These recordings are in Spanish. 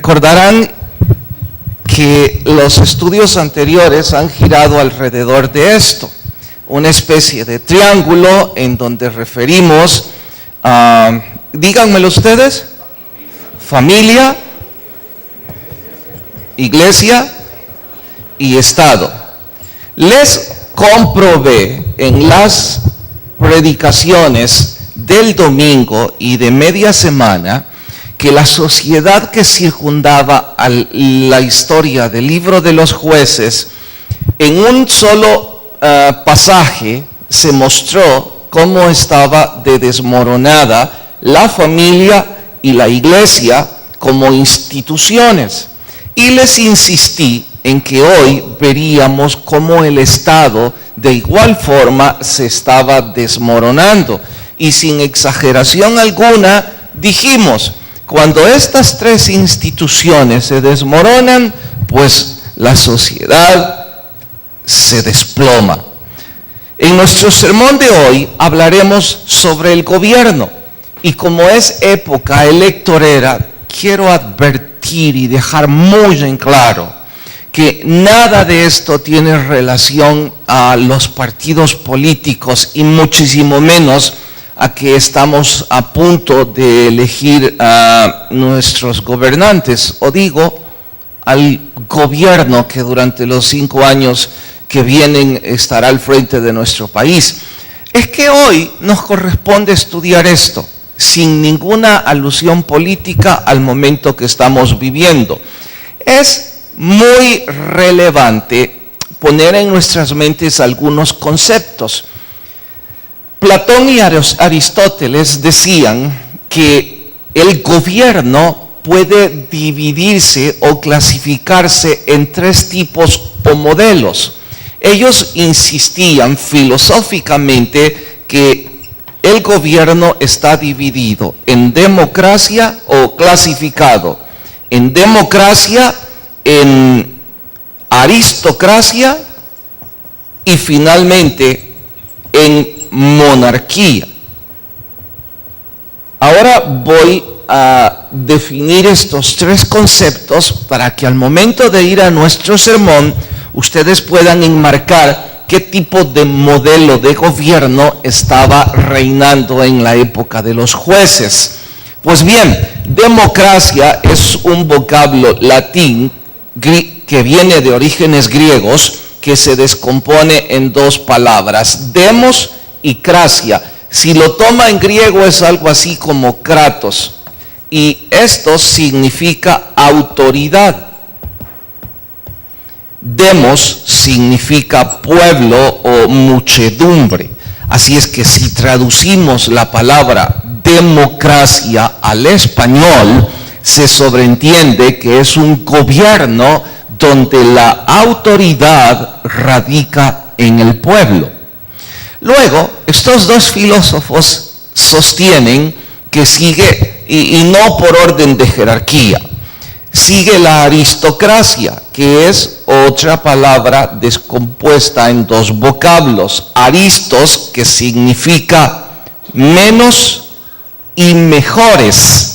recordarán que los estudios anteriores han girado alrededor de esto, una especie de triángulo en donde referimos a, díganmelo ustedes, familia, iglesia y Estado. Les comprobé en las predicaciones del domingo y de media semana que la sociedad que circundaba a la historia del libro de los jueces, en un solo pasaje se mostró cómo estaba de desmoronada la familia y la iglesia como instituciones. Y les insistí en que hoy veríamos cómo el Estado de igual forma se estaba desmoronando. Y sin exageración alguna, dijimos, cuando estas tres instituciones se desmoronan, pues la sociedad se desploma. En nuestro sermón de hoy hablaremos sobre el gobierno. Y como es época electorera, quiero advertir y dejar muy en claro que nada de esto tiene relación a los partidos políticos y muchísimo menos a que estamos a punto de elegir a nuestros gobernantes, o digo, al gobierno que durante los 5 años que vienen estará al frente de nuestro país. Es que hoy nos corresponde estudiar esto, sin ninguna alusión política al momento que estamos viviendo. Es muy relevante poner en nuestras mentes algunos conceptos. Platón y Aristóteles decían que el gobierno puede dividirse o clasificarse en 3 tipos o modelos. Ellos insistían filosóficamente que el gobierno está dividido en democracia o clasificado en democracia, en aristocracia y finalmente en monarquía. Ahora voy a definir estos 3 conceptos para que al momento de ir a nuestro sermón ustedes puedan enmarcar qué tipo de modelo de gobierno estaba reinando en la época de los jueces. Pues bien, democracia es un vocablo latín que viene de orígenes griegos, que se descompone en 2 palabras, demos y krasia. Si lo toma en griego es algo así como kratos, y esto significa autoridad. Demos significa pueblo o muchedumbre. Así es que si traducimos la palabra democracia al español, se sobreentiende que es un gobierno donde la autoridad radica en el pueblo. Luego, estos 2 filósofos sostienen que sigue, y no por orden de jerarquía, sigue la aristocracia, que es otra palabra descompuesta en 2 vocablos. Aristos, que significa menos y mejores.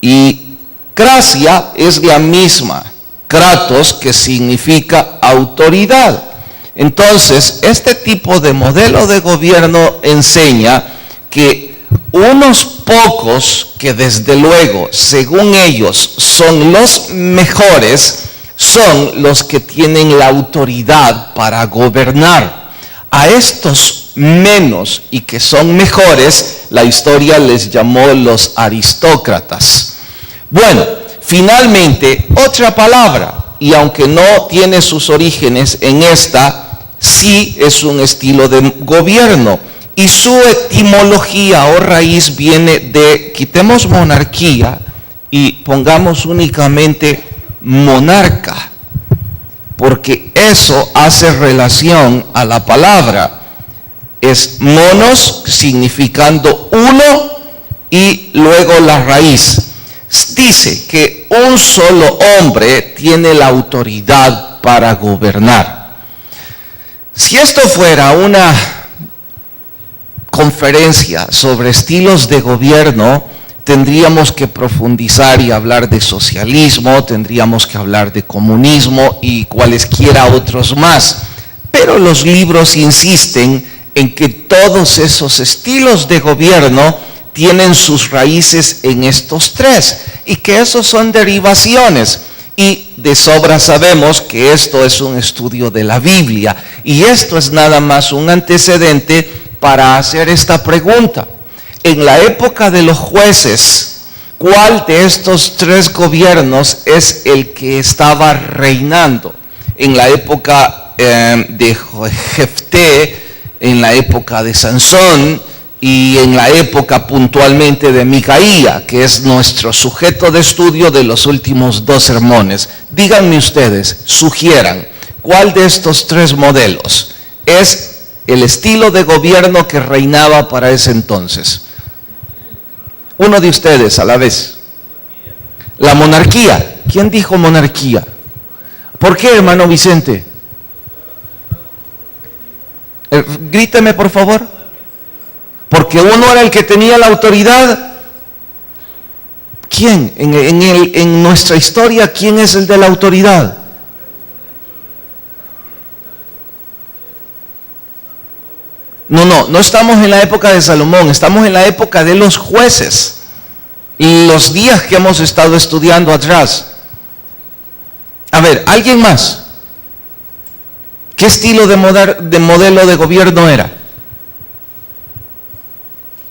Y krasia es la misma, kratos, que significa autoridad. Entonces, este tipo de modelo de gobierno enseña que unos pocos, que desde luego, según ellos, son los mejores, son los que tienen la autoridad para gobernar. A estos menos y que son mejores, la historia les llamó los aristócratas. Bueno, finalmente, otra palabra, y aunque no tiene sus orígenes en esta, sí es un estilo de gobierno. Y su etimología o raíz viene de, quitemos monarquía y pongamos únicamente monarca, porque eso hace relación a la palabra. Es monos significando uno y luego la raíz. Dice que un solo hombre tiene la autoridad para gobernar. Si esto fuera una conferencia sobre estilos de gobierno, tendríamos que profundizar y hablar de socialismo, tendríamos que hablar de comunismo y cualesquiera otros más. Pero los libros insisten en que todos esos estilos de gobierno tienen sus raíces en estos tres y que esos son derivaciones. Y de sobra sabemos que esto es un estudio de la Biblia y esto es nada más un antecedente para hacer esta pregunta. En la época de los jueces, ¿cuál de estos tres gobiernos es el que estaba reinando? En la época de Jefté, en la época de Sansón y en la época puntualmente de Micaía, que es nuestro sujeto de estudio de los últimos 2 sermones. Díganme ustedes, sugieran, ¿cuál de estos tres modelos es el estilo de gobierno que reinaba para ese entonces? Uno de ustedes a la vez. La monarquía. ¿Quién dijo monarquía? ¿Por qué, hermano Vicente? Gríteme, por favor. Porque uno era el que tenía la autoridad. ¿Quién? En nuestra historia, ¿quién es el de la autoridad? No estamos en la época de Salomón, estamos en la época de los jueces. Los días que hemos estado estudiando atrás. A ver, ¿alguien más? ¿Qué estilo de modelo de gobierno era?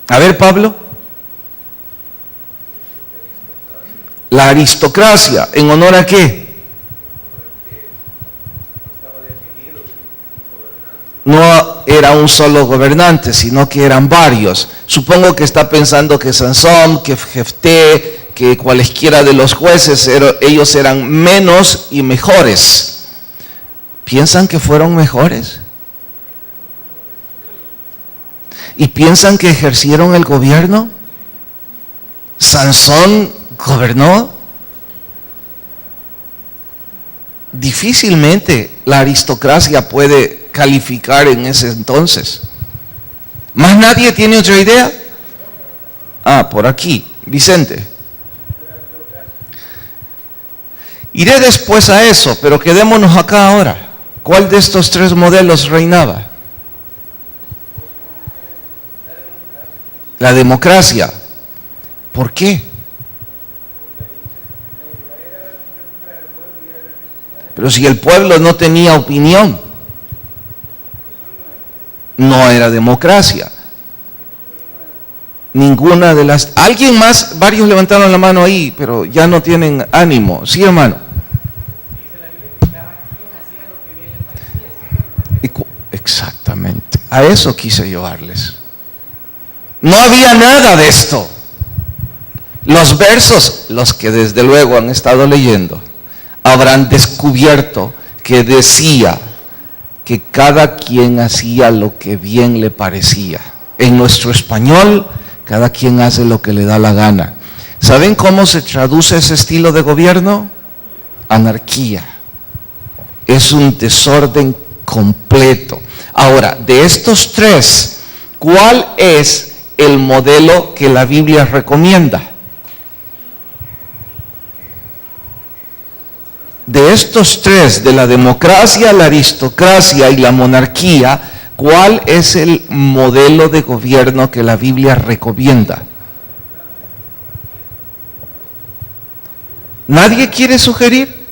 A ver, Pablo. La aristocracia, ¿en honor a qué? No era un solo gobernante, sino que eran varios. Supongo que está pensando que Sansón, que Jefté, que cualesquiera de los jueces, ellos eran menos y mejores. ¿Piensan que fueron mejores? ¿Y piensan que ejercieron el gobierno? ¿Sansón gobernó? Difícilmente la aristocracia puede calificar en ese entonces. ¿Más nadie tiene otra idea? Por aquí, Vicente. Iré después a eso, pero quedémonos acá ahora. ¿Cuál de estos tres modelos reinaba? La democracia. ¿Por qué? Pero si el pueblo no tenía opinión, no era democracia. Ninguna de las... ¿Alguien más? Varios levantaron la mano ahí, pero ya no tienen ánimo. Sí, hermano. Exactamente. A eso quise llevarles. No había nada de esto. Los versos, los que desde luego han estado leyendo, habrán descubierto que decía que cada quien hacía lo que bien le parecía. En nuestro español, cada quien hace lo que le da la gana. ¿Saben cómo se traduce ese estilo de gobierno? Anarquía. Es un desorden completo. Ahora, de estos tres, ¿cuál es el modelo que la Biblia recomienda? De estos tres, de la democracia, la aristocracia y la monarquía, ¿cuál es el modelo de gobierno que la Biblia recomienda? ¿Nadie quiere sugerir?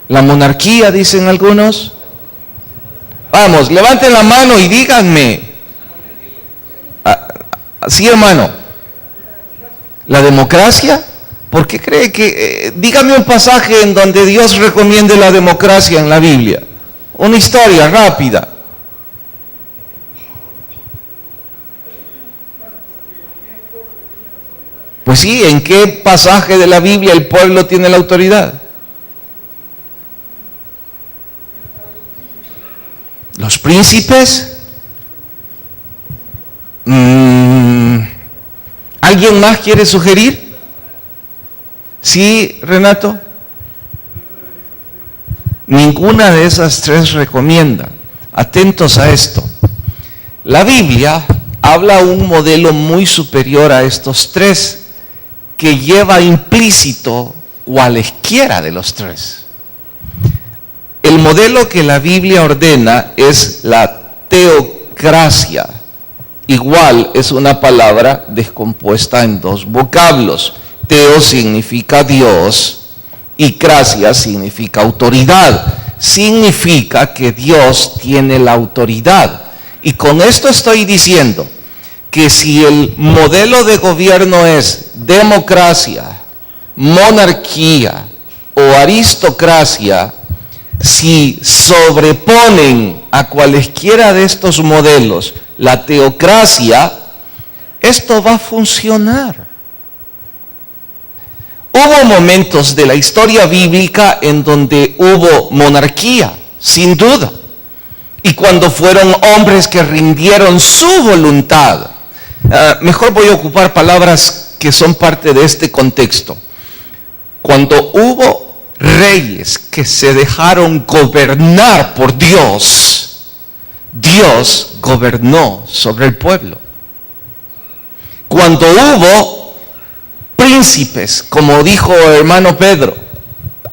La monarquía, dicen algunos. Vamos, levanten la mano y díganme. Sí, hermano. ¿La democracia? ¿Por qué cree que...? Dígame un pasaje en donde Dios recomiende la democracia en la Biblia. Una historia rápida. Pues sí, ¿en qué pasaje de la Biblia el pueblo tiene la autoridad? ¿Los príncipes? ¿Alguien más quiere sugerir? ¿Sí, Renato? Ninguna de esas tres recomienda. Atentos a esto. La Biblia habla un modelo muy superior a estos tres, que lleva implícito cualesquiera de los tres. El modelo que la Biblia ordena es la teocracia. Igual es una palabra descompuesta en dos vocablos. Teo significa Dios y cracia significa autoridad. Significa que Dios tiene la autoridad. Y con esto estoy diciendo que si el modelo de gobierno es democracia, monarquía o aristocracia, si sobreponen a cualesquiera de estos modelos la teocracia, esto va a funcionar. Hubo momentos de la historia bíblica en donde hubo monarquía, sin duda. Y cuando fueron hombres que rindieron su voluntad, mejor voy a ocupar palabras que son parte de este contexto. Cuando hubo reyes que se dejaron gobernar por Dios, Dios gobernó sobre el pueblo. Cuando hubo príncipes, como dijo hermano Pedro,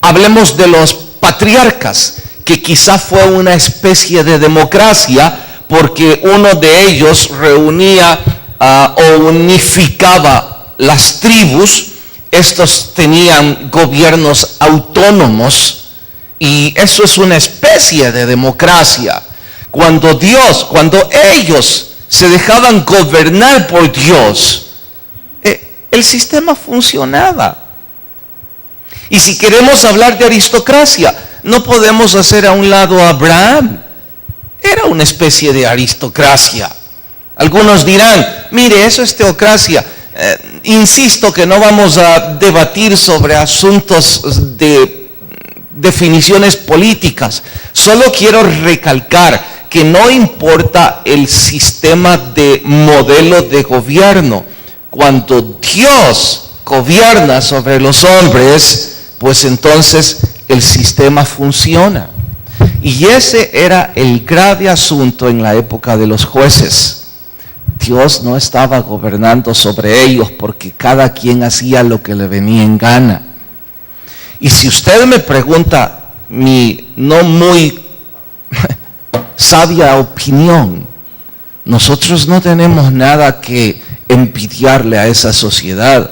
hablemos de los patriarcas, que quizá fue una especie de democracia, porque uno de ellos reunía o unificaba las tribus. Estos tenían gobiernos autónomos y eso es una especie de democracia. Cuando ellos se dejaban gobernar por Dios, el sistema funcionaba. Y si queremos hablar de aristocracia, no podemos hacer a un lado a Abraham. Era una especie de aristocracia. Algunos dirán, mire, eso es teocracia. Insisto que no vamos a debatir sobre asuntos de definiciones políticas. Solo quiero recalcar que no importa el sistema de modelo de gobierno. Cuando Dios gobierna sobre los hombres, pues entonces el sistema funciona. Y ese era el grave asunto en la época de los jueces. Dios no estaba gobernando sobre ellos porque cada quien hacía lo que le venía en gana. Y si usted me pregunta mi no muy sabia opinión, nosotros no tenemos nada que envidiarle a esa sociedad,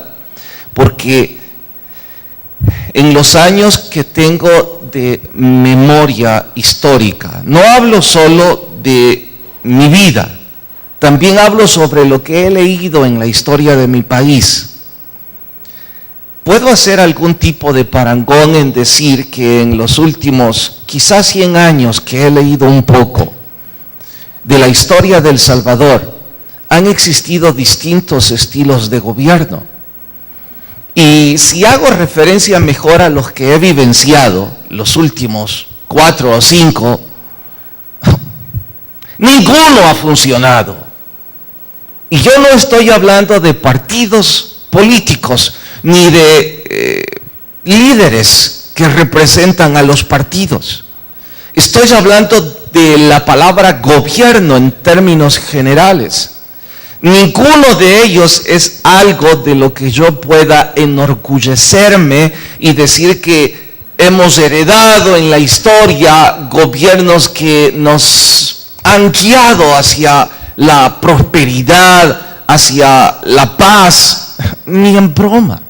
porque en los años que tengo de memoria histórica, no hablo solo de mi vida, también hablo sobre lo que he leído en la historia de mi país. Puedo hacer algún tipo de parangón en decir que en los últimos quizás 100 años que he leído un poco de la historia de El Salvador, han existido distintos estilos de gobierno. Y si hago referencia mejor a los que he vivenciado, los últimos 4 o 5, ninguno ha funcionado. Y yo no estoy hablando de partidos políticos, ni de líderes que representan a los partidos. Estoy hablando de la palabra gobierno en términos generales. Ninguno de ellos es algo de lo que yo pueda enorgullecerme y decir que hemos heredado en la historia gobiernos que nos han guiado hacia la prosperidad, hacia la paz, ni en broma.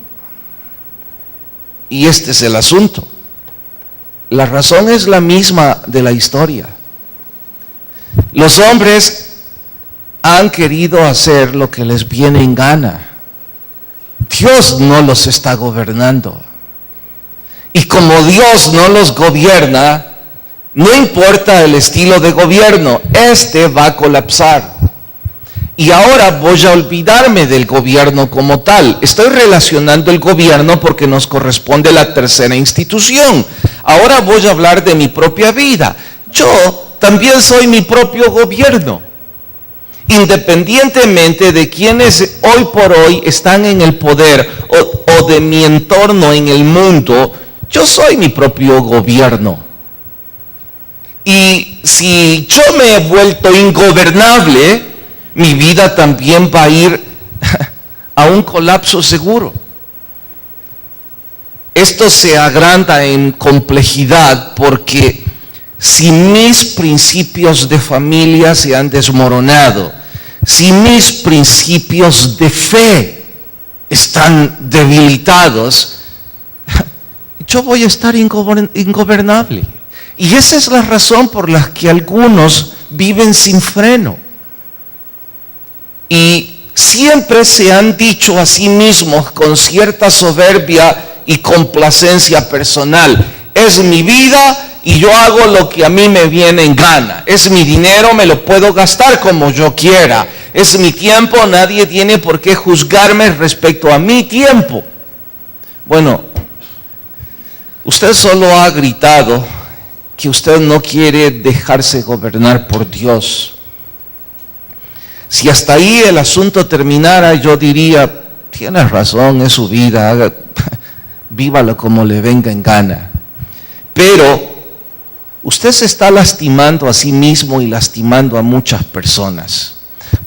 Y este es el asunto. La razón es la misma de la historia. Los hombres han querido hacer lo que les viene en gana. Dios no los está gobernando. Y como Dios no los gobierna, no importa el estilo de gobierno, este va a colapsar. Y ahora voy a olvidarme del gobierno como tal. Estoy relacionando el gobierno porque nos corresponde la tercera institución. Ahora voy a hablar de mi propia vida. Yo también soy mi propio gobierno. Independientemente de quienes hoy por hoy están en el poder o de mi entorno en el mundo, yo soy mi propio gobierno. Y si yo me he vuelto ingobernable, mi vida también va a ir a un colapso seguro. Esto se agranda en complejidad porque si mis principios de familia se han desmoronado, si mis principios de fe están debilitados, yo voy a estar ingobernable. Y esa es la razón por la que algunos viven sin freno. Y siempre se han dicho a sí mismos con cierta soberbia y complacencia personal: es mi vida y yo hago lo que a mí me viene en gana. Es mi dinero, me lo puedo gastar como yo quiera. Es mi tiempo, nadie tiene por qué juzgarme respecto a mi tiempo. Bueno, usted solo ha gritado que usted no quiere dejarse gobernar por Dios. Si hasta ahí el asunto terminara, yo diría: tiene razón, es su vida, vívalo como le venga en gana. Pero usted se está lastimando a sí mismo y lastimando a muchas personas.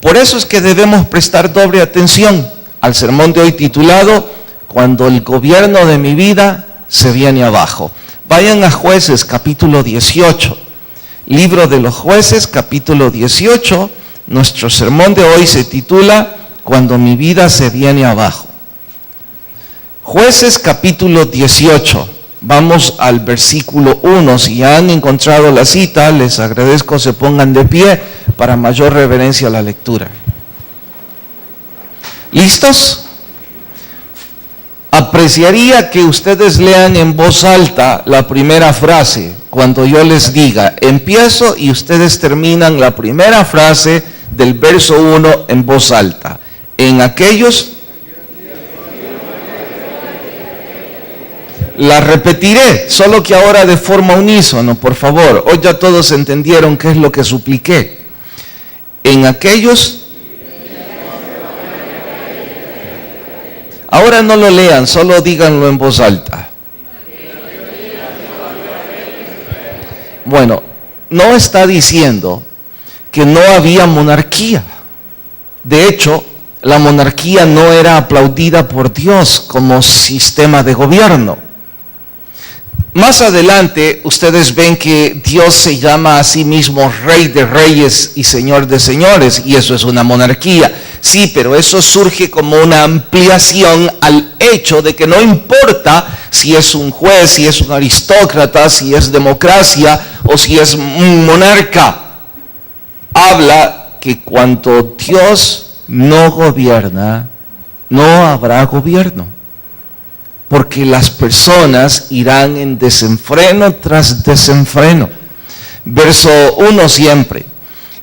Por eso es que debemos prestar doble atención al sermón de hoy titulado Cuando el gobierno de mi vida se viene abajo. Vayan a Jueces capítulo 18, libro de los Jueces capítulo 18. Nuestro sermón de hoy se titula Cuando mi vida se viene abajo. Jueces capítulo 18. Vamos al versículo 1. Si ya han encontrado la cita, les agradezco se pongan de pie para mayor reverencia a la lectura. ¿Listos? Apreciaría que ustedes lean en voz alta la primera frase. Cuando yo les diga, empiezo, y ustedes terminan la primera frase del verso 1 en voz alta. En aquellos... La repetiré, solo que ahora de forma unísono, por favor. Hoy ya todos entendieron qué es lo que supliqué. En aquellos... Ahora no lo lean, solo díganlo en voz alta. Bueno, no está diciendo que no había monarquía. De hecho, la monarquía no era aplaudida por Dios como sistema de gobierno. Más adelante, ustedes ven que Dios se llama a sí mismo Rey de Reyes y Señor de Señores, y eso es una monarquía. Sí, pero eso surge como una ampliación al hecho de que no importa si es un juez, si es un aristócrata, si es democracia o si es un monarca. Habla que cuando Dios no gobierna, no habrá gobierno. Porque las personas irán en desenfreno tras desenfreno. Verso 1 siempre.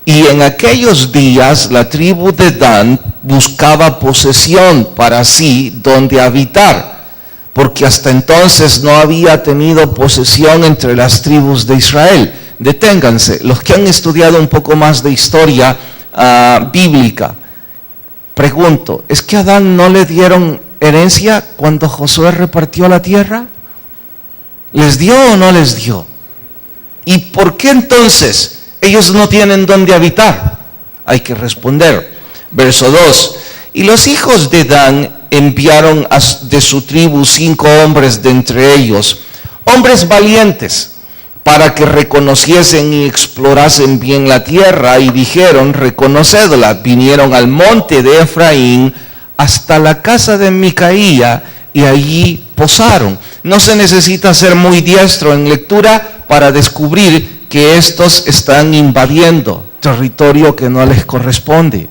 Y en aquellos días la tribu de Dan buscaba posesión para sí donde habitar, porque hasta entonces no había tenido posesión entre las tribus de Israel. Deténganse, los que han estudiado un poco más de historia bíblica. Pregunto, ¿es que a Adán no le dieron herencia cuando Josué repartió la tierra? ¿Les dio o no les dio? ¿Y por qué entonces ellos no tienen dónde habitar? Hay que responder. Verso 2. Y los hijos de Dan enviaron de su tribu 5 hombres de entre ellos, hombres valientes, para que reconociesen y explorasen bien la tierra, y dijeron, reconocedla. Vinieron al monte de Efraín hasta la casa de Micaía y allí posaron. No se necesita ser muy diestro en lectura para descubrir que estos están invadiendo territorio que no les corresponde.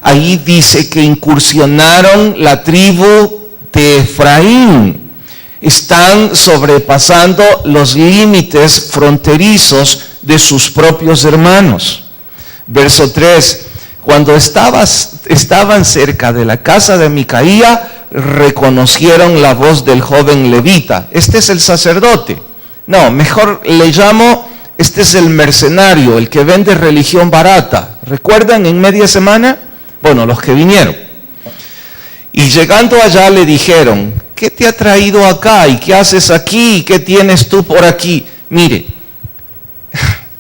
Ahí dice que incursionaron la tribu de Efraín. Están sobrepasando los límites fronterizos de sus propios hermanos. Verso 3. Cuando estaban cerca de la casa de Micaía, reconocieron la voz del joven levita. Este es el sacerdote. No, mejor le llamo, este es el mercenario, el que vende religión barata. ¿Recuerdan en media semana? Bueno, los que vinieron. Y llegando allá le dijeron, ¿qué te ha traído acá? ¿Y qué haces aquí? ¿Y qué tienes tú por aquí? Mire,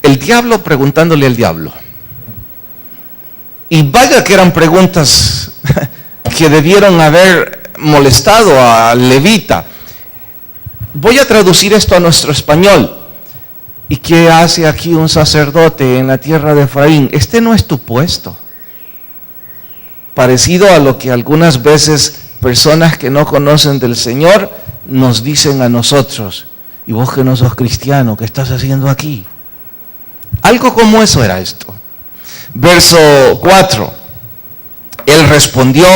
el diablo preguntándole al diablo. Y vaya que eran preguntas que debieron haber molestado al levita. Voy a traducir esto a nuestro español. ¿Y qué hace aquí un sacerdote en la tierra de Efraín? Este no es tu puesto. Parecido a lo que algunas veces personas que no conocen del Señor nos dicen a nosotros: y vos que no sos cristiano, ¿qué estás haciendo aquí? Algo como eso era esto. Verso 4. Él respondió: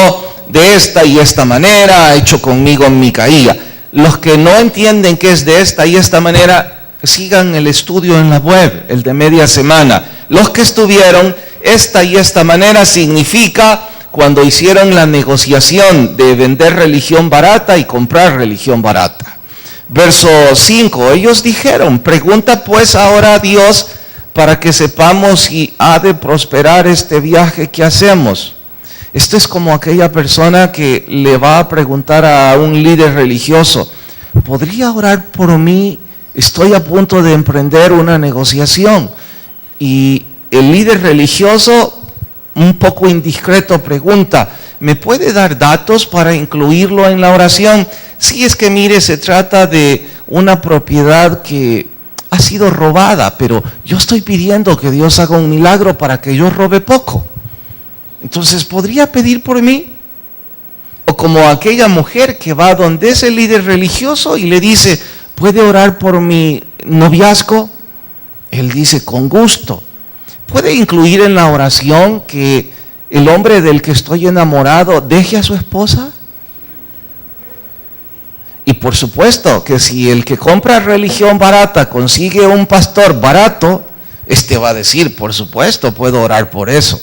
de esta y esta manera ha hecho conmigo Micaía. Los que no entienden qué es de esta y esta manera, sigan el estudio en la web, el de media semana. Los que estuvieron, esta y esta manera significa cuando hicieron la negociación de vender religión barata y comprar religión barata. Verso 5, ellos dijeron: pregunta pues ahora a Dios para que sepamos si ha de prosperar este viaje que hacemos. Esto es como aquella persona que le va a preguntar a un líder religioso: ¿podría orar por mí? Estoy a punto de emprender una negociación. Y el líder religioso, un poco indiscreto, pregunta: ¿me puede dar datos para incluirlo en la oración? Sí, es que mire, se trata de una propiedad que ha sido robada, pero yo estoy pidiendo que Dios haga un milagro para que yo robe poco. Entonces, ¿podría pedir por mí? O como aquella mujer que va donde ese líder religioso y le dice: ¿puede orar por mi noviazgo? Él dice: con gusto. ¿Puede incluir en la oración que el hombre del que estoy enamorado deje a su esposa? Y por supuesto que si el que compra religión barata consigue un pastor barato, este va a decir: por supuesto, puedo orar por eso.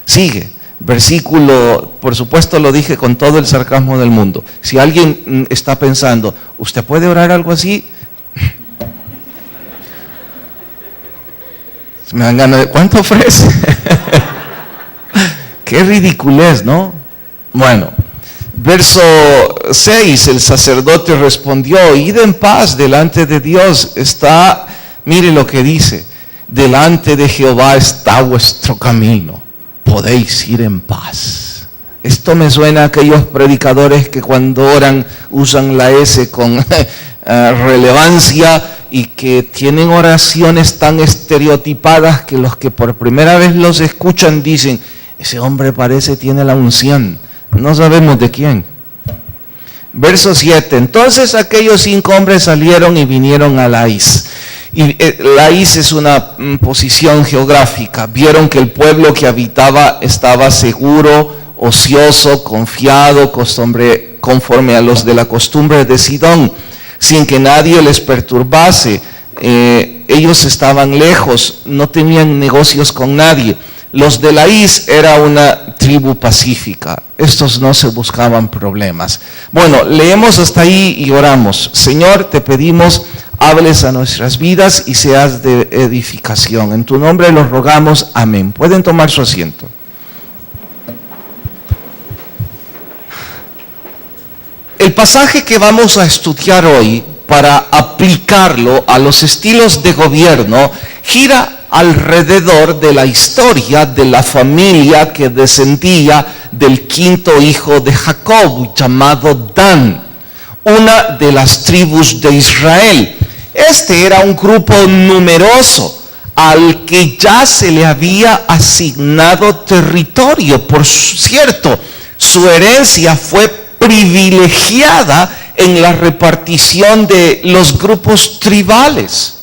Sigue, versículo, por supuesto lo dije con todo el sarcasmo del mundo. Si alguien está pensando: ¿usted puede orar algo así? Me dan ganas de: ¿cuánto ofrece? Qué ridiculez, ¿no? Bueno, verso 6, el sacerdote respondió: id en paz delante de Dios. Está, mire lo que dice: delante de Jehová está vuestro camino, podéis ir en paz. Esto me suena a aquellos predicadores que cuando oran usan la S con relevancia y que tienen oraciones tan estereotipadas que los que por primera vez los escuchan dicen: ese hombre parece tiene la unción, no sabemos de quién. Verso 7, entonces aquellos 5 hombres salieron y vinieron a Lais. Y Lais es una posición geográfica. Vieron que el pueblo que habitaba estaba seguro, ocioso, confiado, conforme a los de la costumbre de Sidón, sin que nadie les perturbase. Ellos estaban lejos, no tenían negocios con nadie. Los de Lais era una tribu pacífica. Estos no se buscaban problemas. Bueno, leemos hasta ahí y oramos. Señor, te pedimos, hables a nuestras vidas y seas de edificación. En tu nombre los rogamos. Amén. Pueden tomar su asiento. El pasaje que vamos a estudiar hoy, para aplicarlo a los estilos de gobierno, gira alrededor de la historia de la familia que descendía del 5º hijo de Jacob, llamado Dan, una de las tribus de Israel. Este era un grupo numeroso al que ya se le había asignado territorio. Por cierto, su herencia fue privilegiada en la repartición de los grupos tribales.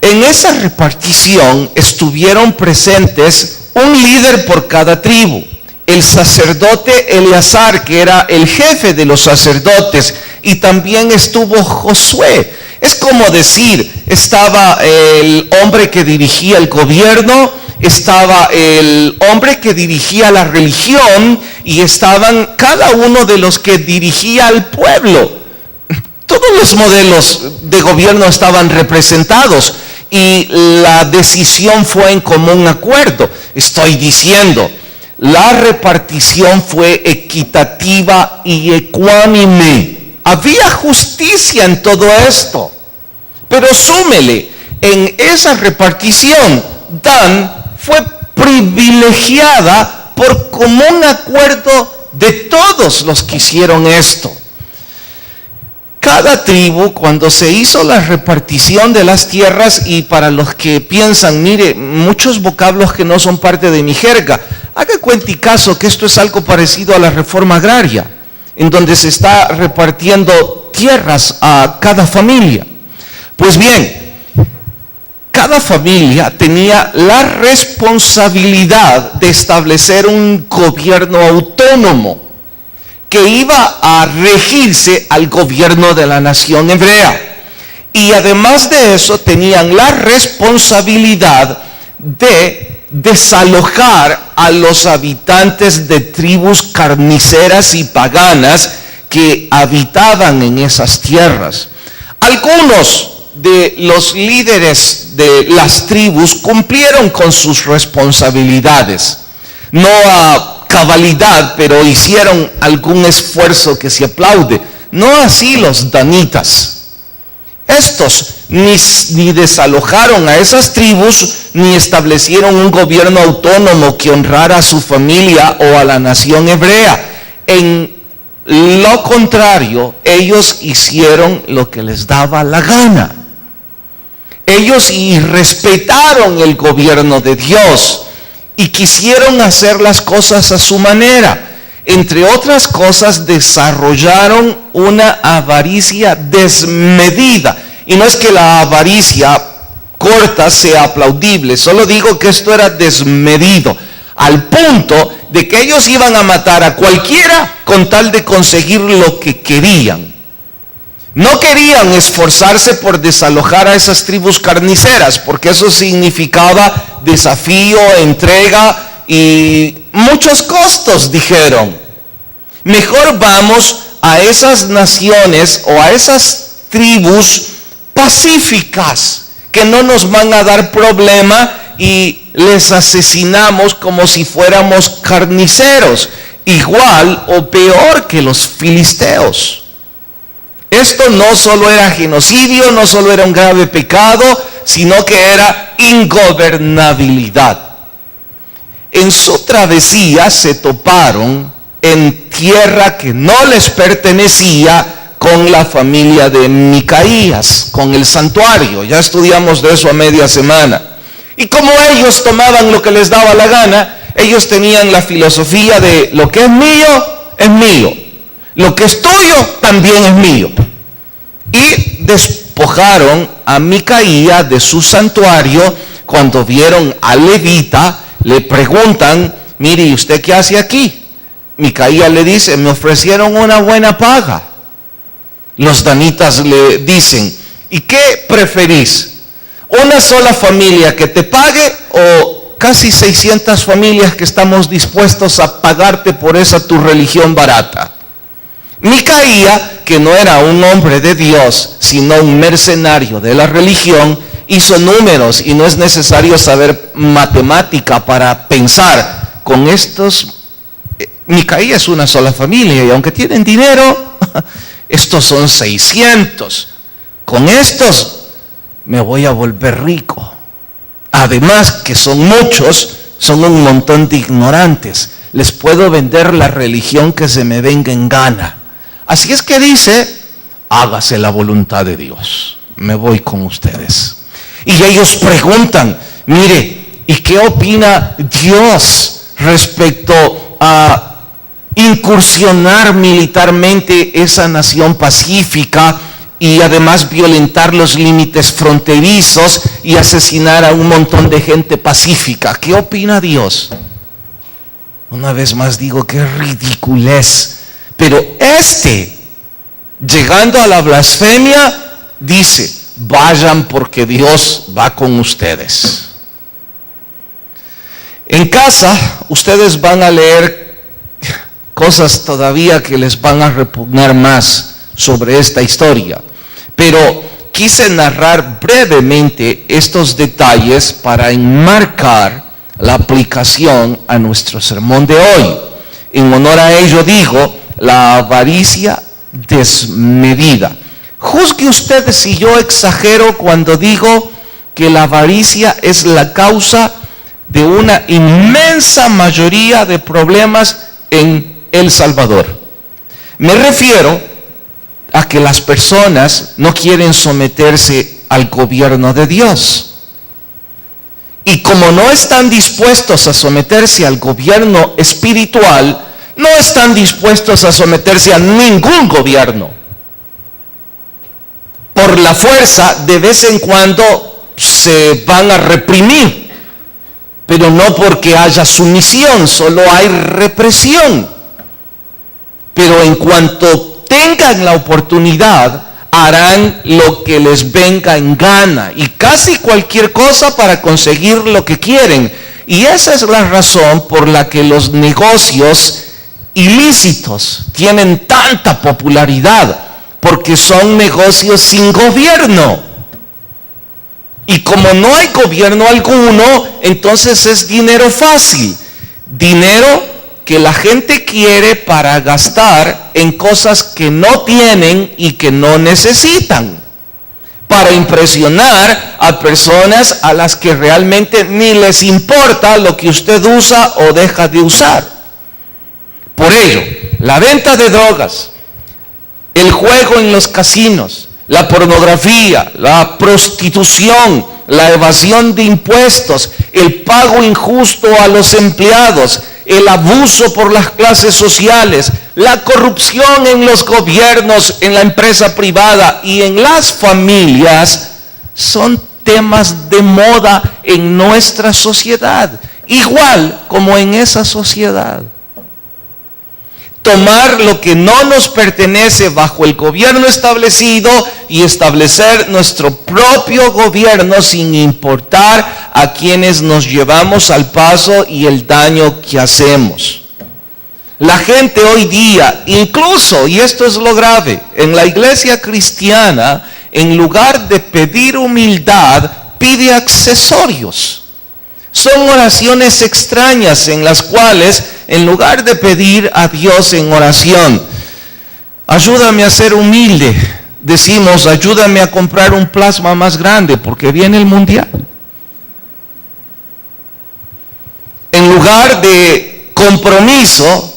En esa repartición estuvieron presentes un líder por cada tribu. El sacerdote Eleazar, que era el jefe de los sacerdotes, y también estuvo Josué. Es como decir, estaba el hombre que dirigía el gobierno, estaba el hombre que dirigía la religión, y estaban cada uno de los que dirigía al pueblo. Todos los modelos de gobierno estaban representados y la decisión fue en común acuerdo. Estoy diciendo, la repartición fue equitativa y ecuánime. Había justicia en todo esto. Pero súmele, en esa repartición, Dan fue privilegiada por común acuerdo de todos los que hicieron esto. Cada tribu, cuando se hizo la repartición de las tierras, y para los que piensan, mire, muchos vocablos que no son parte de mi jerga, haga cuenta y caso que esto es algo parecido a la reforma agraria, en donde se está repartiendo tierras a cada familia. Pues bien, cada familia tenía la responsabilidad de establecer un gobierno autónomo que iba a regirse al gobierno de la nación hebrea. Y además de eso, tenían la responsabilidad de desalojar a los habitantes de tribus carniceras y paganas que habitaban en esas tierras. Algunos de los líderes de las tribus cumplieron con sus responsabilidades, no a cabalidad, pero hicieron algún esfuerzo que se aplaude. No así los danitas. Estos ni desalojaron a esas tribus, ni establecieron un gobierno autónomo que honrara a su familia o a la nación hebrea. En lo contrario, ellos hicieron lo que les daba la gana. Ellos irrespetaron el gobierno de Dios y quisieron hacer las cosas a su manera. Entre otras cosas, desarrollaron una avaricia desmedida. Y no es que la avaricia corta sea aplaudible, solo digo que esto era desmedido, al punto de que ellos iban a matar a cualquiera con tal de conseguir lo que querían. No querían esforzarse por desalojar a esas tribus carniceras, porque eso significaba desafío, entrega y muchos costos, dijeron. Mejor vamos a esas naciones o a esas tribus pacíficas que no nos van a dar problema y les asesinamos como si fuéramos carniceros, igual o peor que los filisteos. Esto no solo era genocidio, no solo era un grave pecado, sino que era ingobernabilidad. En su travesía se toparon en tierra que no les pertenecía con la familia de Micaías, con el santuario. Ya estudiamos de eso a media semana. Y como ellos tomaban lo que les daba la gana, ellos tenían la filosofía de lo que es mío. Lo que es tuyo también es mío. Y despojaron a Micaía de su santuario. Cuando vieron a Levita, le preguntan, mire, ¿y usted qué hace aquí? Micaía le dice, me ofrecieron una buena paga. Los danitas le dicen, ¿y qué preferís? ¿Una sola familia que te pague o casi 600 familias que estamos dispuestos a pagarte por esa tu religión barata? Micaía, que no era un hombre de Dios, sino un mercenario de la religión, hizo números, y no es necesario saber matemática para pensar, con estos, Micaía es una sola familia, y aunque tienen dinero, estos son 600, con estos me voy a volver rico. Además que son muchos, son un montón de ignorantes, les puedo vender la religión que se me venga en gana. Así es que dice, hágase la voluntad de Dios, me voy con ustedes. Y ellos preguntan, mire, ¿y qué opina Dios respecto a incursionar militarmente esa nación pacífica y además violentar los límites fronterizos y asesinar a un montón de gente pacífica? ¿Qué opina Dios? Una vez más digo, qué ridiculez. Pero llegando a la blasfemia, dice, vayan porque Dios va con ustedes. En casa, ustedes van a leer cosas todavía que les van a repugnar más sobre esta historia. Pero quise narrar brevemente estos detalles para enmarcar la aplicación a nuestro sermón de hoy. En honor a ello digo, la avaricia desmedida. Juzgue usted si yo exagero cuando digo que la avaricia es la causa de una inmensa mayoría de problemas en El Salvador. Me refiero a que las personas no quieren someterse al gobierno de Dios. Y como no están dispuestos a someterse al gobierno espiritual, no están dispuestos a someterse a ningún gobierno. Por la fuerza, de vez en cuando se van a reprimir, pero no porque haya sumisión, solo hay represión. Pero en cuanto tengan la oportunidad, harán lo que les venga en gana y casi cualquier cosa para conseguir lo que quieren. Y esa es la razón por la que los negocios ilícitos tienen tanta popularidad, porque son negocios sin gobierno. Y como no hay gobierno alguno, entonces es dinero fácil, dinero que la gente quiere para gastar en cosas que no tienen y que no necesitan, para impresionar a personas a las que realmente ni les importa lo que usted usa o deja de usar. Por ello, la venta de drogas, el juego en los casinos, la pornografía, la prostitución, la evasión de impuestos, el pago injusto a los empleados, el abuso por las clases sociales, la corrupción en los gobiernos, en la empresa privada y en las familias son temas de moda en nuestra sociedad, igual como en esa sociedad. Tomar lo que no nos pertenece bajo el gobierno establecido y establecer nuestro propio gobierno sin importar a quienes nos llevamos al paso y el daño que hacemos. La gente hoy día, incluso, y esto es lo grave, en la iglesia cristiana, en lugar de pedir humildad, pide accesorios. Son oraciones extrañas en las cuales, en lugar de pedir a Dios en oración, ayúdame a ser humilde, decimos, ayúdame a comprar un plasma más grande porque viene el mundial. En lugar de compromiso,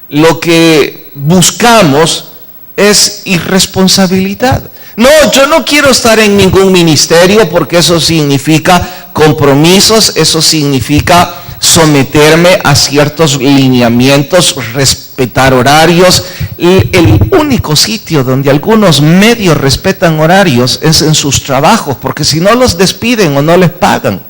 lo que buscamos es irresponsabilidad. No, yo no quiero estar en ningún ministerio porque eso significa compromisos, eso significa someterme a ciertos lineamientos, respetar horarios. El único sitio donde algunos medios respetan horarios es en sus trabajos, porque si no los despiden o no les pagan.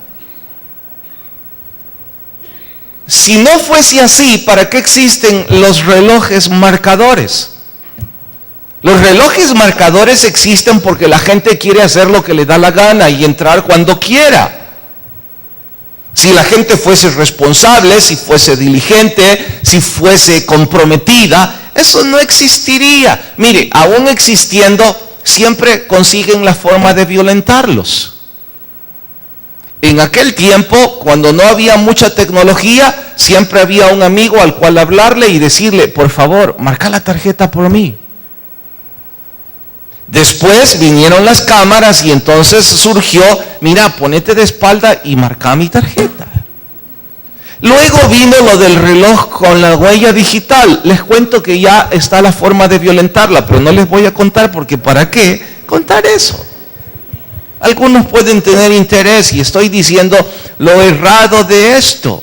Si no fuese así, ¿para qué existen los relojes marcadores? Los relojes marcadores existen porque la gente quiere hacer lo que le da la gana y entrar cuando quiera. Si la gente fuese responsable, si fuese diligente, si fuese comprometida, eso no existiría. Mire, aún existiendo, siempre consiguen la forma de violentarlos. En aquel tiempo, cuando no había mucha tecnología, siempre había un amigo al cual hablarle y decirle, por favor, marca la tarjeta por mí. Después vinieron las cámaras y entonces surgió, mira, ponete de espalda y marca mi tarjeta. Luego vino lo del reloj con la huella digital. Les cuento que ya está la forma de violentarla, pero no les voy a contar porque ¿para qué contar eso? Algunos pueden tener interés y estoy diciendo lo errado de esto.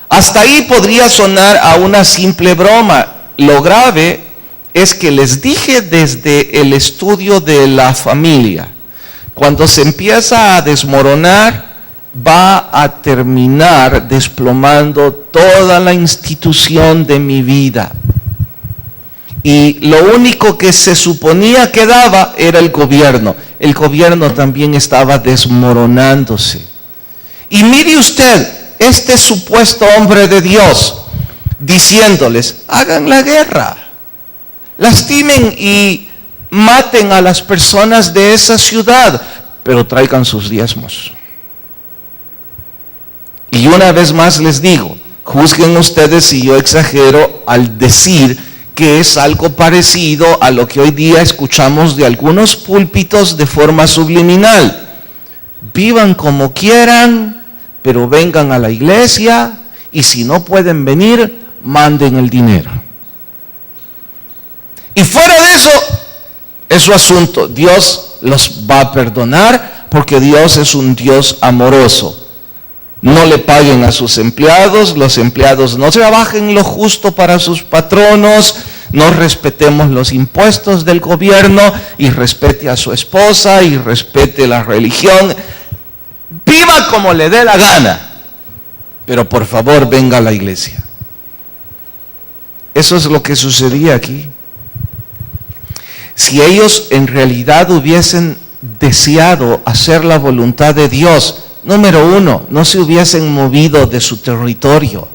Hasta ahí podría sonar a una simple broma. Lo grave es que les dije desde el estudio de la familia, cuando se empieza a desmoronar, va a terminar desplomando toda la institución de mi vida. Y lo único que se suponía que daba era el gobierno. El gobierno también estaba desmoronándose. Y mire usted, este supuesto hombre de Dios, diciéndoles, hagan la guerra. Lastimen y maten a las personas de esa ciudad, pero traigan sus diezmos. Y una vez más les digo, juzguen ustedes si yo exagero al decir que es algo parecido a lo que hoy día escuchamos de algunos púlpitos de forma subliminal. Vivan como quieran, pero vengan a la iglesia y si no pueden venir, manden el dinero. Y fuera de eso, es su asunto. Dios los va a perdonar porque Dios es un Dios amoroso. No le paguen a sus empleados, los empleados no trabajen lo justo para sus patronos, no respetemos los impuestos del gobierno y respete a su esposa y respete la religión. Viva como le dé la gana, pero por favor venga a la iglesia. Eso es lo que sucedía aquí. Si ellos en realidad hubiesen deseado hacer la voluntad de Dios, número uno, no se hubiesen movido de su territorio.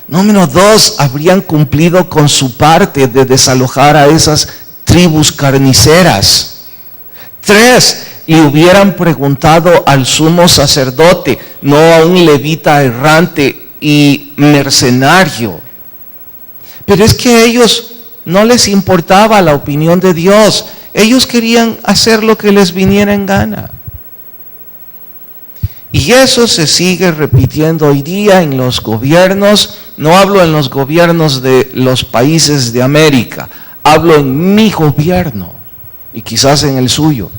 Número dos, habrían cumplido con su parte de desalojar a esas tribus carniceras. Tres, le hubieran preguntado al sumo sacerdote, no a un levita errante y mercenario. Pero es que a ellos no les importaba la opinión de Dios. Ellos querían hacer lo que les viniera en gana. Y eso se sigue repitiendo hoy día en los gobiernos. No hablo en los gobiernos de los países de América, hablo en mi gobierno y quizás en el suyo,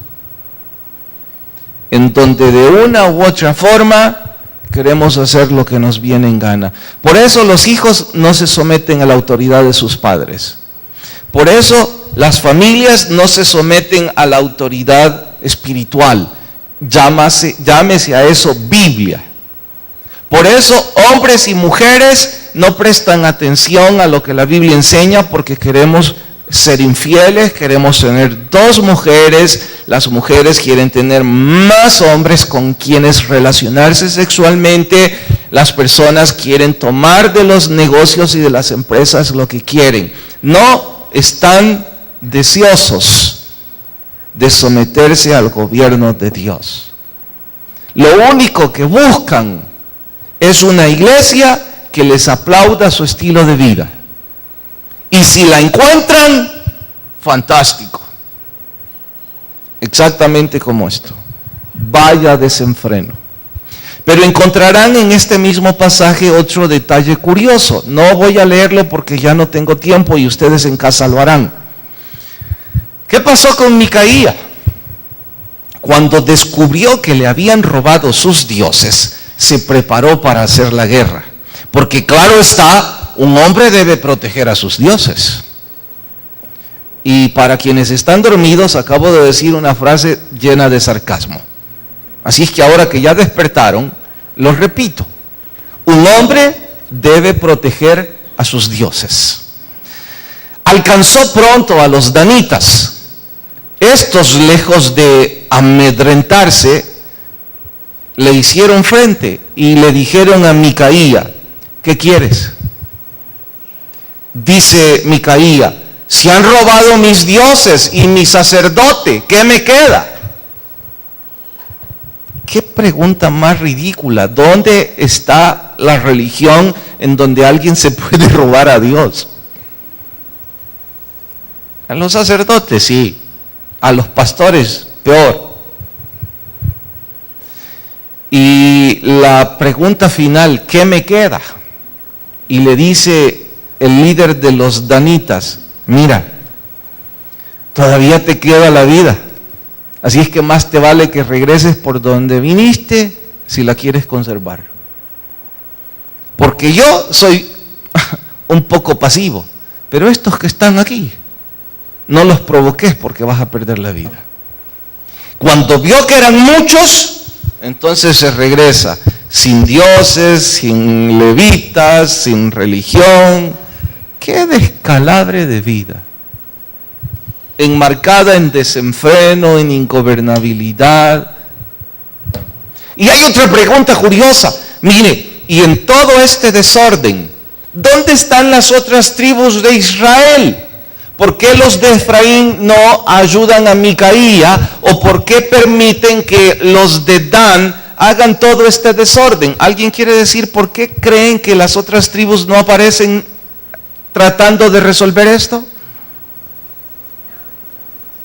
en donde de una u otra forma queremos hacer lo que nos viene en gana. Por eso los hijos no se someten a la autoridad de sus padres. Por eso las familias no se someten a la autoridad espiritual. Llámese a eso Biblia. Por eso hombres y mujeres no prestan atención a lo que la Biblia enseña porque queremos ser infieles, queremos tener dos mujeres, las mujeres quieren tener más hombres con quienes relacionarse sexualmente, las personas quieren tomar de los negocios y de las empresas lo que quieren. No están deseosos de someterse al gobierno de Dios. Lo único que buscan es una iglesia que les aplauda su estilo de vida. Y si la encuentran, fantástico. Exactamente como esto. Vaya desenfreno. Pero encontrarán en este mismo pasaje otro detalle curioso. No voy a leerlo porque ya no tengo tiempo y ustedes en casa lo harán. ¿Qué pasó con Micaía? Cuando descubrió que le habían robado sus dioses, se preparó para hacer la guerra. Porque claro está, un hombre debe proteger a sus dioses. Y para quienes están dormidos, acabo de decir una frase llena de sarcasmo. Así es que ahora que ya despertaron, lo repito. Un hombre debe proteger a sus dioses. Alcanzó pronto a los danitas. Estos, lejos de amedrentarse, le hicieron frente y le dijeron a Micaía, ¿qué quieres? Dice Micaía, se han robado mis dioses y mi sacerdote, ¿qué me queda? ¿Qué pregunta más ridícula? ¿Dónde está la religión en donde alguien se puede robar a Dios? A los sacerdotes sí, a los pastores peor. Y la pregunta final, ¿qué me queda? Y le dice el líder de los danitas, mira, todavía te queda la vida. Así es que más te vale que regreses por donde viniste si la quieres conservar. Porque yo soy un poco pasivo, pero estos que están aquí, no los provoques porque vas a perder la vida. Cuando vio que eran muchos, entonces se regresa, sin dioses, sin levitas, sin religión. ¡Qué descalabre de vida! Enmarcada en desenfreno, en ingobernabilidad. Y hay otra pregunta curiosa. Mire, y en todo este desorden, ¿dónde están las otras tribus de Israel? ¿Por qué los de Efraín no ayudan a Micaía? ¿O por qué permiten que los de Dan hagan todo este desorden? ¿Alguien quiere decir por qué creen que las otras tribus no aparecen tratando de resolver esto?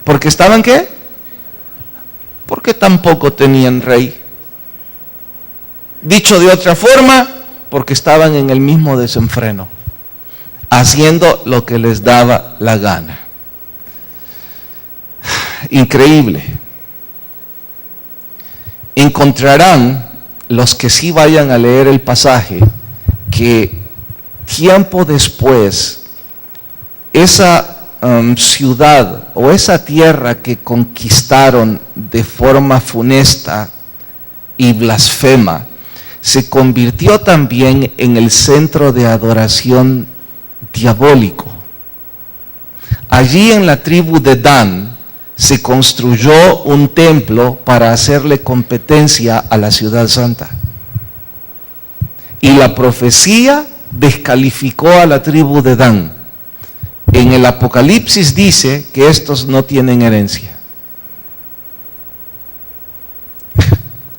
¿Porque estaban qué? Porque tampoco tenían rey. Dicho de otra forma, porque estaban en el mismo desenfreno, haciendo lo que les daba la gana. Increíble. Encontrarán los que sí vayan a leer el pasaje que tiempo después esa ciudad o esa tierra que conquistaron de forma funesta y blasfema se convirtió también en el centro de adoración diabólico. Allí en la tribu de Dan se construyó un templo para hacerle competencia a la ciudad santa. Y la profecía descalificó a la tribu de Dan. En el Apocalipsis dice que estos no tienen herencia.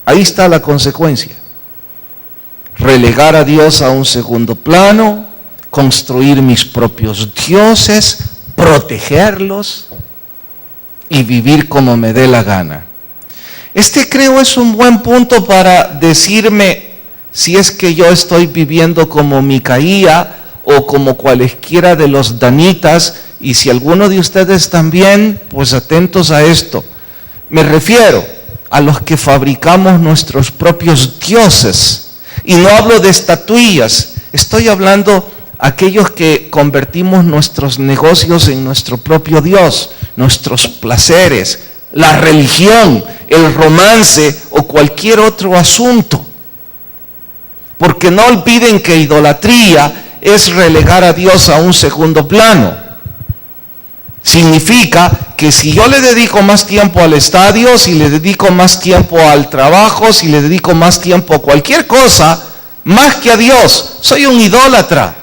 Ahí está la consecuencia. Relegar a Dios a un segundo plano, construir mis propios dioses, protegerlos y vivir como me dé la gana. Creo es un buen punto para decirme si es que yo estoy viviendo como Micaía o como cualesquiera de los danitas, y si alguno de ustedes también, pues atentos a esto. Me refiero a los que fabricamos nuestros propios dioses, y no hablo de estatuillas, estoy hablando aquellos que convertimos nuestros negocios en nuestro propio Dios, nuestros placeres, la religión, el romance o cualquier otro asunto. Porque no olviden que idolatría es relegar a Dios a un segundo plano. Significa que si yo le dedico más tiempo al estadio, si le dedico más tiempo al trabajo, si le dedico más tiempo a cualquier cosa, más que a Dios, soy un idólatra.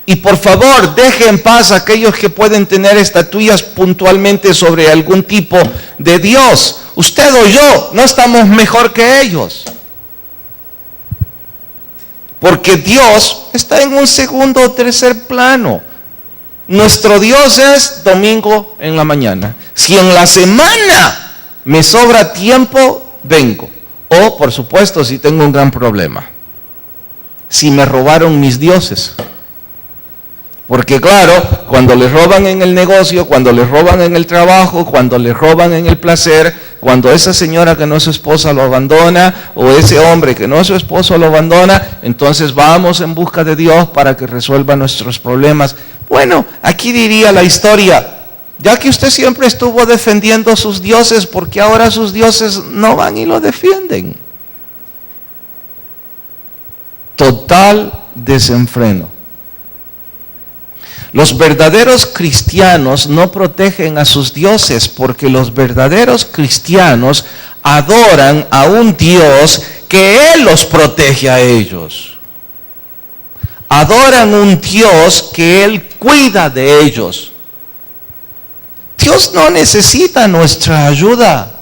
Y por favor, deje en paz a aquellos que pueden tener estatuillas puntualmente sobre algún tipo de Dios. Usted o yo no estamos mejor que ellos. Porque Dios está en un segundo o tercer plano. Nuestro Dios es domingo en la mañana. Si en la semana me sobra tiempo, vengo. O, por supuesto, si tengo un gran problema. Si me robaron mis dioses. Porque claro, cuando les roban en el negocio, cuando les roban en el trabajo, cuando les roban en el placer, cuando esa señora que no es su esposa lo abandona, o ese hombre que no es su esposo lo abandona, entonces vamos en busca de Dios para que resuelva nuestros problemas. Bueno, aquí diría la historia, ya que usted siempre estuvo defendiendo sus dioses, ¿por qué ahora sus dioses no van y lo defienden? Total desenfreno. Los verdaderos cristianos no protegen a sus dioses, porque los verdaderos cristianos adoran a un Dios que Él los protege a ellos. Adoran un Dios que Él cuida de ellos. Dios no necesita nuestra ayuda.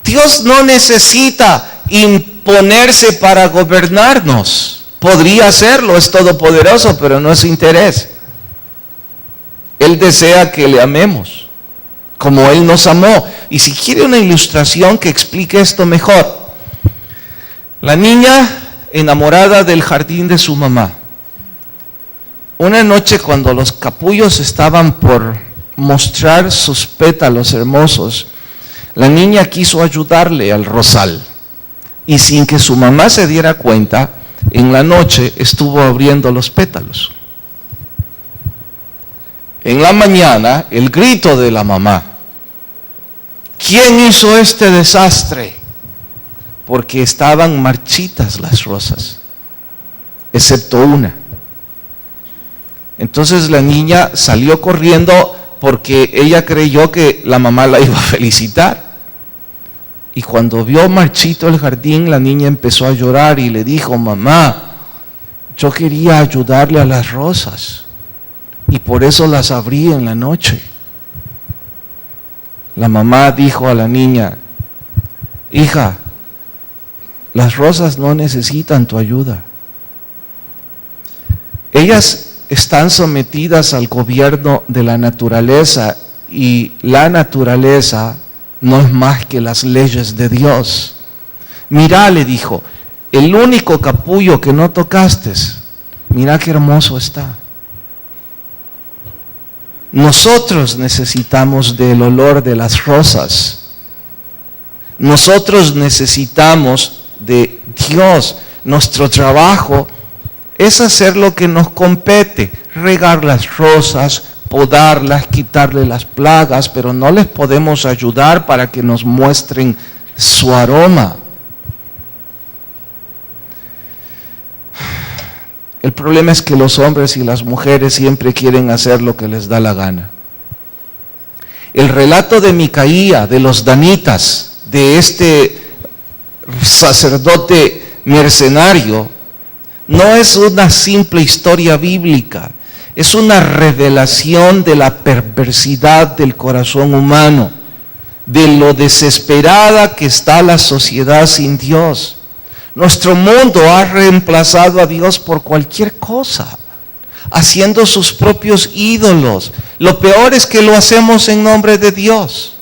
Dios no necesita imponerse para gobernarnos. Podría hacerlo, es todopoderoso, pero no es su interés. Él desea que le amemos, como Él nos amó. Y si quiere una ilustración que explique esto mejor, la niña enamorada del jardín de su mamá. Una noche cuando los capullos estaban por mostrar sus pétalos hermosos, la niña quiso ayudarle al rosal. Y sin que su mamá se diera cuenta, en la noche estuvo abriendo los pétalos. En la mañana, el grito de la mamá: ¿quién hizo este desastre? Porque estaban marchitas las rosas, excepto una. Entonces la niña salió corriendo porque ella creyó que la mamá la iba a felicitar. Y cuando vio marchito el jardín, la niña empezó a llorar y le dijo: mamá, yo quería ayudarle a las rosas. Y por eso las abrí en la noche. La mamá dijo a la niña: hija, las rosas no necesitan tu ayuda. Ellas están sometidas al gobierno de la naturaleza, y la naturaleza no es más que las leyes de Dios. Mirá, le dijo, el único capullo que no tocaste, mira qué hermoso está. Nosotros necesitamos del olor de las rosas. Nosotros necesitamos de Dios. Nuestro trabajo es hacer lo que nos compete, regar las rosas, podarlas, quitarle las plagas, pero no les podemos ayudar para que nos muestren su aroma. El problema es que los hombres y las mujeres siempre quieren hacer lo que les da la gana. El relato de Micaía, de los danitas, de este sacerdote mercenario, no es una simple historia bíblica, es una revelación de la perversidad del corazón humano, de lo desesperada que está la sociedad sin Dios. Nuestro mundo ha reemplazado a Dios por cualquier cosa, haciendo sus propios ídolos. Lo peor es que lo hacemos en nombre de Dios.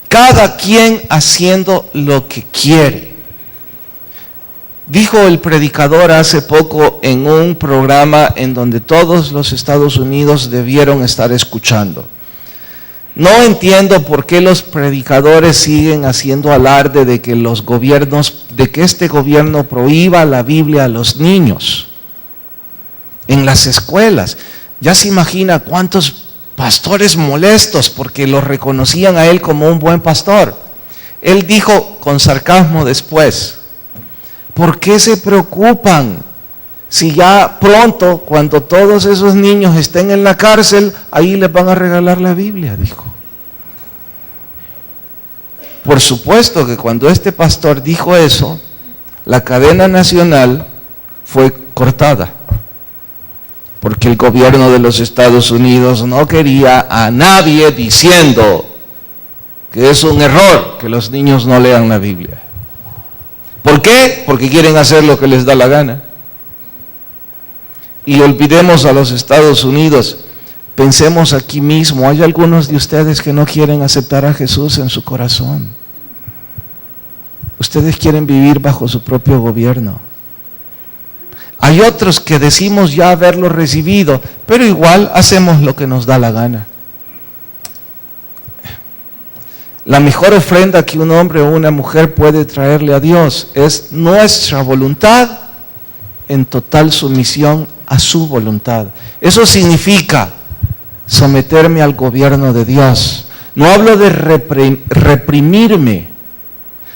Cada quien haciendo lo que quiere. Dijo el predicador hace poco en un programa en donde todos los Estados Unidos debieron estar escuchando: no entiendo por qué los predicadores siguen haciendo alarde de que los gobiernos, de que este gobierno prohíba la Biblia a los niños en las escuelas. Ya se imagina cuántos pastores molestos porque lo reconocían a él como un buen pastor. Él dijo con sarcasmo después: ¿por qué se preocupan? Si ya pronto, cuando todos esos niños estén en la cárcel, ahí les van a regalar la Biblia, dijo. Por supuesto que cuando este pastor dijo eso, la cadena nacional fue cortada, porque el gobierno de los Estados Unidos no quería a nadie diciendo que es un error que los niños no lean la Biblia. ¿Por qué? Porque quieren hacer lo que les da la gana. Y olvidemos a los Estados Unidos, pensemos aquí mismo. Hay algunos de ustedes que no quieren aceptar a Jesús en su corazón. Ustedes quieren vivir bajo su propio gobierno. Hay otros que decimos ya haberlo recibido, pero igual hacemos lo que nos da la gana. La mejor ofrenda que un hombre o una mujer puede traerle a Dios es nuestra voluntad en total sumisión a su voluntad. Eso significa someterme al gobierno de Dios. No hablo de reprimirme,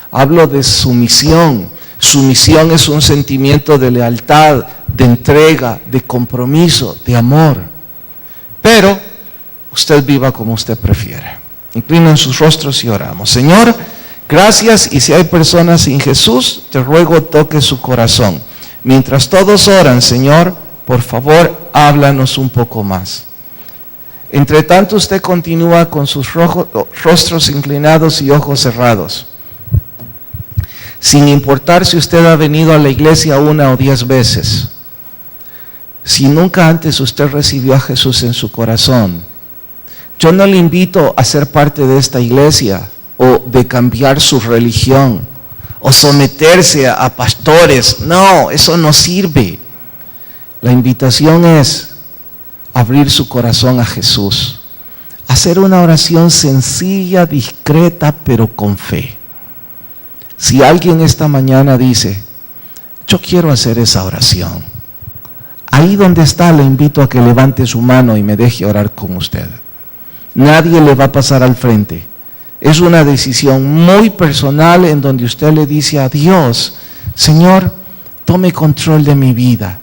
hablo de sumisión. Sumisión es un sentimiento de lealtad, de entrega, de compromiso, de amor. Pero usted viva como usted prefiere. Inclinen sus rostros y oramos. Señor, gracias, y si hay personas sin Jesús, te ruego toque su corazón. Mientras todos oran, Señor, por favor, háblanos un poco más. Entre tanto, usted continúa con sus rostros inclinados y ojos cerrados. Sin importar si usted ha venido a la iglesia 1 o 10 veces. Si nunca antes usted recibió a Jesús en su corazón, yo no le invito a ser parte de esta iglesia o de cambiar su religión o someterse a pastores. No, eso no sirve. La invitación es abrir su corazón a Jesús, hacer una oración sencilla, discreta, pero con fe. Si alguien esta mañana dice: yo quiero hacer esa oración, ahí donde está le invito a que levante su mano y me deje orar con usted. Nadie le va a pasar al frente. Es una decisión muy personal en donde usted le dice a Dios: Señor, tome control de mi vida,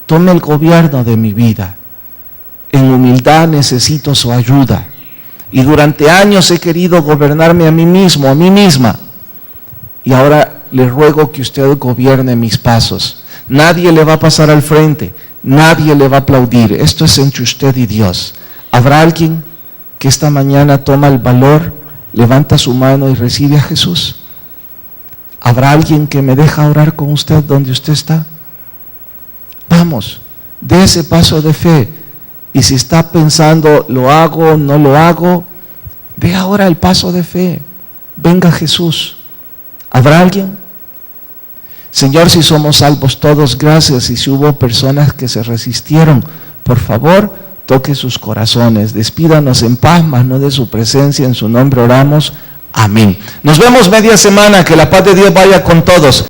tome el gobierno de mi vida. En humildad necesito su ayuda. Y durante años he querido gobernarme a mí mismo, a mí misma. Y ahora le ruego que usted gobierne mis pasos. Nadie le va a pasar al frente, nadie le va a aplaudir. Esto es entre usted y Dios. ¿Habrá alguien que esta mañana toma el valor, levanta su mano y recibe a Jesús? ¿Habrá alguien que me deja orar con usted donde usted está? Vamos, dé ese paso de fe. Y si está pensando, ¿lo hago, no lo hago? Dé ahora el paso de fe. Venga Jesús. ¿Habrá alguien? Señor, si somos salvos todos, gracias. Y si hubo personas que se resistieron, por favor, toque sus corazones. Despídanos en paz, mas no de su presencia. En su nombre oramos. Amén. Nos vemos media semana. Que la paz de Dios vaya con todos.